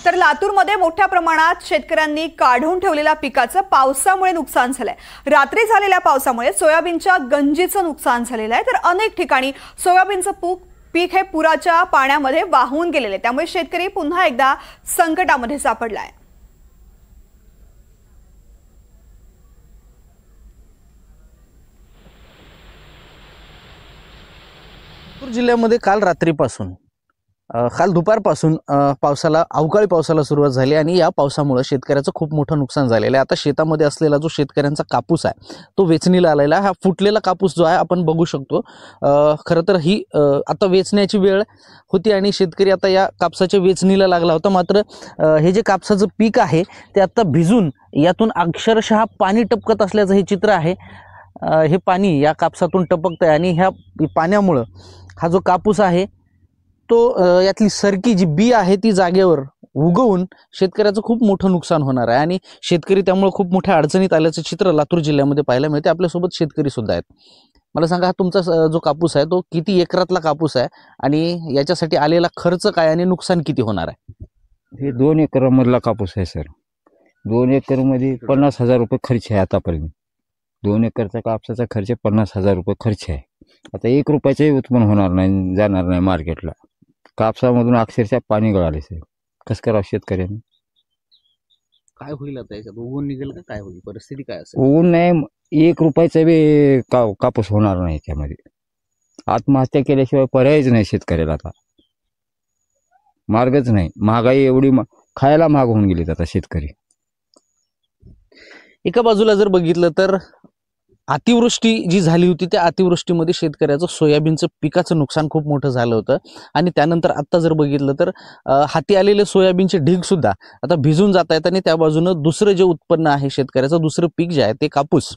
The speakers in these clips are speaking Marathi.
तर लातूरमध्ये मोठ्या प्रमाणात शेतकऱ्यांनी काढून ठेवलेल्या पिकाचं पावसामुळे नुकसान झालंय। रात्री झालेल्या पावसामुळे सोयाबीनच्या गंजीचं नुकसान झालेलं आहे, तर अनेक ठिकाणी सोयाबीनचं पीक हे पुराच्या पाण्यामध्ये वाहून गेलेले, त्यामुळे शेतकरी पुन्हा एकदा संकटामध्ये सापडलाय। लातूर जिल्ह्यामध्ये काल दुपारपासून अवकाळी पावसाला सुरुवात झाली आणि या पावसामुळे शेतकऱ्याचं खूप मोठं नुकसान झालेलं आहे। आता शेतामध्ये असलेला जो शेतकऱ्यांचा कापूस आहे तो वेचणीला आलेला आहे। हा फुटलेला कापूस जो आहे आपण बघू शकतो। खरं तर ही आता वेचण्याची वेळ होती आणि शेतकरी आता या कापसाच्या वेचणीला लागला होता। मात्र हे जे कापसाचं पीक आहे ते आता भिजून यातून अक्षरशः पाणी टपकत असल्याचं हे चित्र आहे। हे पाणी या कापसातून टपकतंय आणि ह्या पाण्यामुळे हा जो कापूस आहे तो यातली सरकी जी बी आहे ती जागेवर उगवून शेतकऱ्याचं खूप मोठं नुकसान होणार आहे आणि शेतकरी त्यामुळे खूप मोठ्या अडचणीत आल्याचं चित्र लातूर जिल्ह्यामध्ये पाहायला मिळते। आपल्यासोबत शेतकरी सुद्धा आहेत। मला सांगा, हा तुमचा जो कापूस आहे तो किती एकरातला कापूस आहे आणि याच्यासाठी आलेला खर्च काय आणि नुकसान किती होणार आहे? हे 2 एकरामधला कापूस आहे सर। 2 एकरमध्ये 50,000 रुपये खर्च आहे आतापर्यंत। 2 एकरचा कापसाचा खर्च 50,000 रुपये खर्च आहे। आता 1 रुपयाचंही उत्पन्न होणार नाही, जाणार नाही मार्केटला। कापसामधून अक्षरशः पाणी गळाले साहेब। कसं करावं शेतकऱ्यांनी? काय होईल आता याच्यात? उगवून निघेल का? काय होईल? परिस्थिती काय असेल? उगवून नाही, 1 रुपयाचा बी कापूस होणार नाही त्यामध्ये। आत्महत्या केल्याशिवाय पर्यायच नाही शेतकऱ्याला। आता मार्गच नाही। महागाई एवढी खायला महाग होऊन गेलीत आता शेतकरी। एका बाजूला जर बघितलं तर अतिवृष्टी जी झाली होती त्या अतिवृष्टीमध्ये शेतकऱ्याचं सोयाबीनचं पिकाचं नुकसान खूप मोठं झालं होतं आणि त्यानंतर आता जर बघितलं तर हाती आलेले सोयाबीनचे ढीग सुद्धा आता भिजून जात आहेत आणि त्या बाजूनं दुसरं जे उत्पन्न आहे शेतकऱ्याचं, दुसरं पीक जे आहे ते कापूस,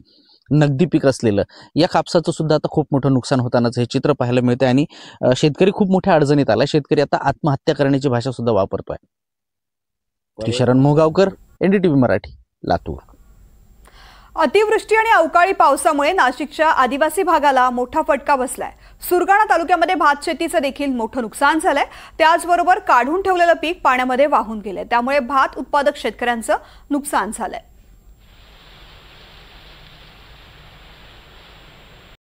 नगदी पीक असलेलं, या कापसाचं सुद्धा आता खूप मोठं नुकसान होतानाच हे चित्र पाहायला मिळते आणि शेतकरी खूप मोठ्या अडचणीत आला। शेतकरी आता आत्महत्या करण्याची भाषा सुद्धा वापरतोय। शरण मोगावकर, NDTV मराठी, लातूर। अतिवृष्टी आणि अवकाळी पावसामुळे नाशिकच्या आदिवासी भागाला मोठा फटका बसलाय। सुरगाणा तालुक्यामध्ये भात शेतीचं देखील मोठं नुकसान झालंय। त्याचबरोबर काढून ठेवलेलं पीक पाण्यामध्ये वाहून गेलंय, त्यामुळे भात उत्पादक शेतकऱ्यांचं नुकसान झालंय।